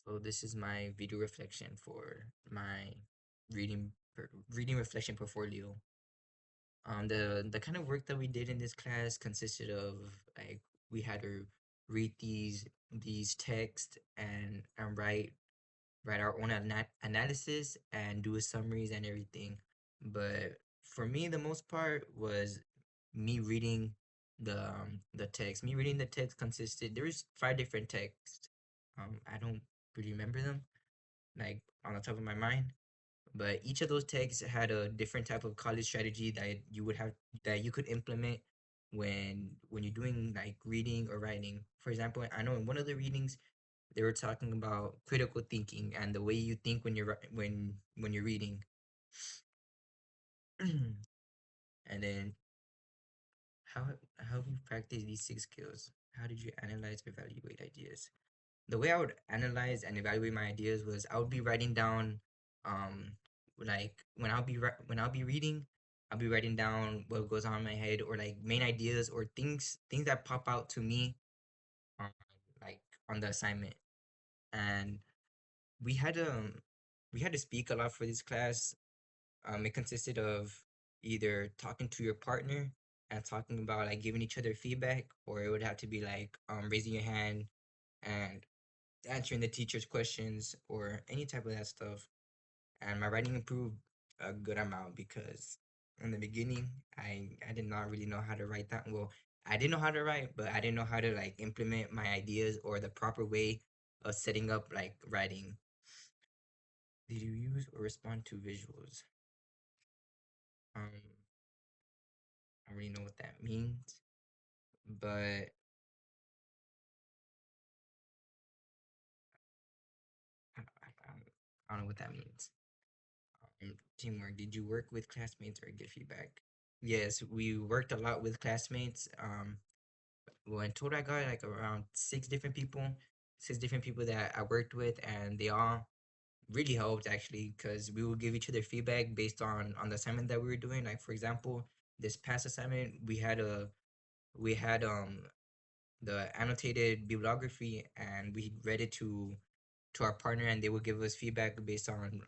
So this is my video reflection for my reading reflection portfolio. The kind of work that we did in this class consisted of like we had to read these texts and write our own analysis and do summaries and everything. But for me, the most part was me reading the text. Me reading the text consisted there was five different texts. I don't really remember them like on the top of my mind, but each of those texts had a different type of college strategy that you could implement when you're doing like reading or writing. For example, I know in one of the readings they were talking about critical thinking and the way you think when when you're reading. And then how how have you practiced these six skills? How did you analyze or evaluate ideas? The way I would analyze and evaluate my ideas was I would be writing down um like when I'll be reading, I'll be writing down what goes on in my head or like main ideas or things that pop out to me on like on the assignment. And we had um we had to speak a lot for this class. It consisted of either talking to your partner and talking about like giving each other feedback, or it would have to be like raising your hand and answering the teacher's questions or any type of that stuff. And my writing improved a good amount because in the beginning I did not really know how to write that well. I didn't know how to write, but I didn't know how to like implement my ideas or the proper way of setting up like writing. Did you use or respond to visuals? Um, I don't really know what that means, but I don't know what that means. Teamwork. Did you work with classmates or get feedback? Yes, we worked a lot with classmates. Well, in total, I got like around six different people that I worked with, and they all really helped actually because we would give each other feedback based on the assignment that we were doing. Like for example, this past assignment, we had the annotated bibliography, and we read it to our partner, and they would give us feedback based on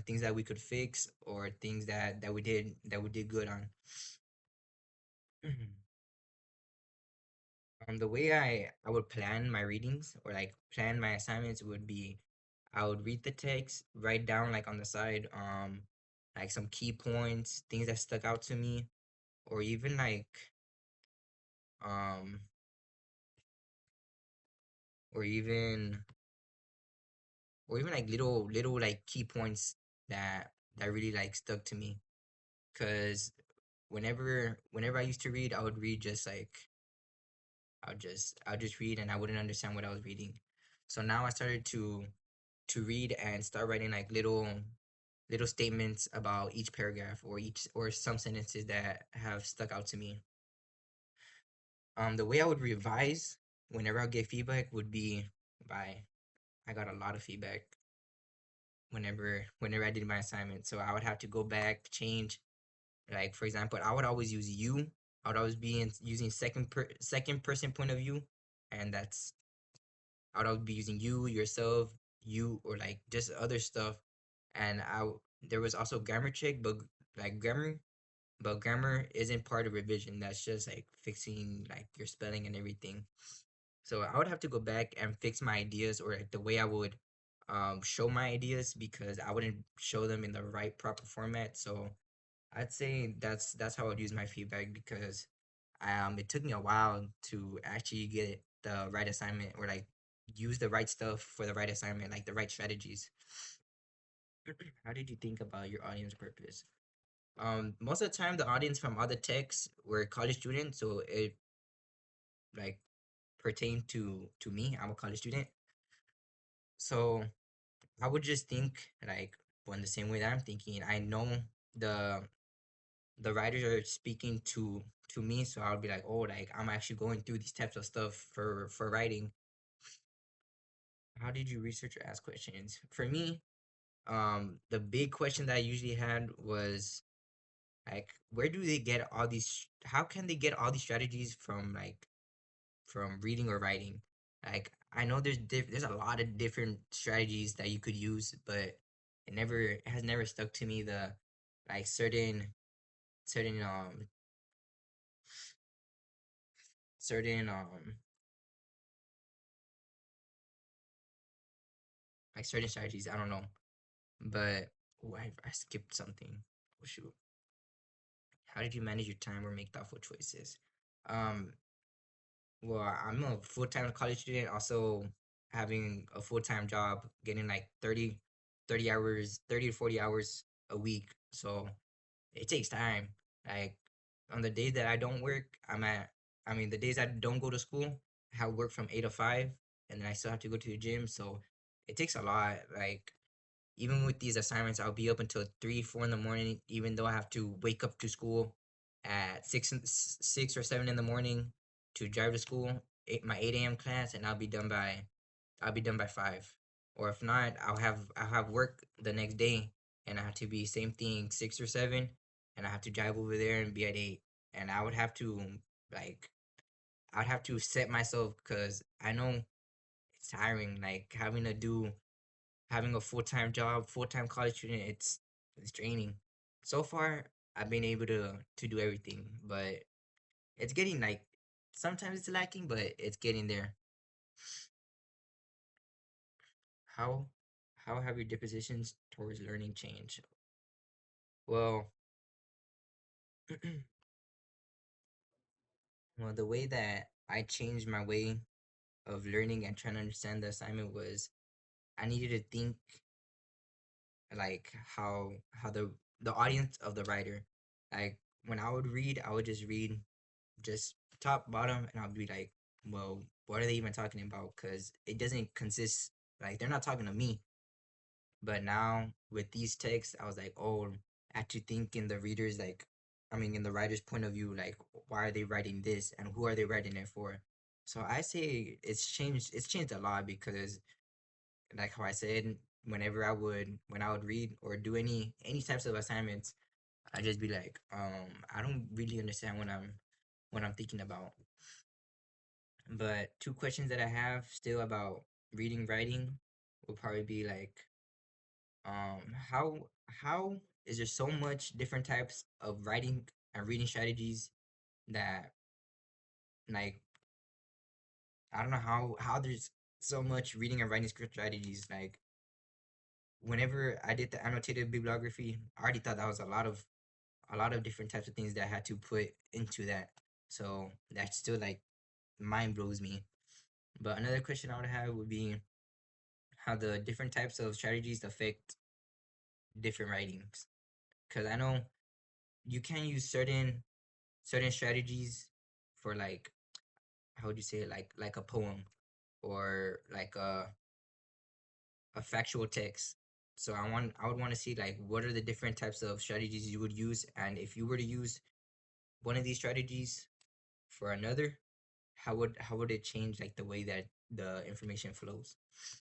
things that we could fix or things that we did good on. The way I would plan my readings or like plan my assignments would be I would read the text, write down like on the side, like some key points, things that stuck out to me, or even um, or even, or even like little like key points that really like stuck to me. Cause whenever I used to read, I would read just like I'll just read and I wouldn't understand what I was reading. So now I started to read and start writing like little statements about each paragraph or each or some sentences that have stuck out to me. The way I would revise whenever I get feedback would be by I got a lot of feedback whenever I did my assignment. So I would have to go back, change. Like for example, I would always use you. I would always be using second person point of view, and that's I would always be using you, yourself, you, or like just other stuff. And there was also grammar check, but like grammar isn't part of revision. That's just like fixing like your spelling and everything. So I would have to go back and fix my ideas or like the way I would show my ideas because I wouldn't show them in the right proper format. So I'd say that's how I'd use my feedback because it took me a while to actually get the right assignment or like use the right stuff for the right assignment, like the right strategies. How did you think about your audience purpose? Most of the time, the audience from other techs were college students, so it like pertained to me. I'm a college student, so I would just think like well, in the same way that I'm thinking. I know the the writers are speaking to me, so I'll be like, oh, like I'm actually going through these types of stuff for writing. How did you research or ask questions? For me, the big question that I usually had was like, where do they get all these? How can they get all these strategies from like from reading or writing? Like I know there's a lot of different strategies that you could use, but it has never stuck to me the like certain certain like certain strategies. I don't know, but why I skipped something. Oh, shoot. How did you manage your time or make thoughtful choices? Um, well, I'm a full-time college student, also having a full-time job, getting like 30 hours, 30 to 40 hours a week. So it takes time. Like on the days that I don't work, I mean, the days I don't go to school, I have work from 8 to 5, and then I still have to go to the gym. So it takes a lot. Like even with these assignments, I'll be up until 3, 4 in the morning, even though I have to wake up to school at 6 or 7 in the morning to drive to school. My 8 a.m. class, and I'll be done by 5. Or if not, I'll have work the next day, and I have to be same thing 6 or 7, and I have to drive over there and be at 8. And I would have to like I'd have to set myself because I know it's tiring. Like having a full-time job, full-time college student, it's draining. So far, I've been able to do everything, but it's getting like sometimes it's lacking, but it's getting there. How how have your dispositions towards learning changed? Well, well, the way that I changed my way of learning and trying to understand the assignment was I needed to think like how the audience of the writer. Like when I would read, I would just read just top bottom, and I'll be like, well, what are they even talking about? Because it doesn't consist, like they're not talking to me. But now with these texts, I was like, oh, I had to think in the reader's like, I mean, in the writer's point of view, like why are they writing this and who are they writing it for? So I say it's changed a lot because like how I said, when I would read or do any types of assignments, I just be like, I don't really understand what I'm thinking about. But two questions that I have still about reading, writing will probably be like, how is there so much different types of writing and reading strategies that like I don't know how there's so much reading and writing script strategies. Like whenever I did the annotated bibliography, I already thought that was a lot of different types of things that I had to put into that. So that still like mind blows me. But another question I would have would be how the different types of strategies affect different writings. Because I know you can use certain strategies for like how would you say it? Like a poem or like a factual text. So I would want to see like what are the different types of strategies you would use, and if you were to use one of these strategies for another, how would it change like the way that the information flows?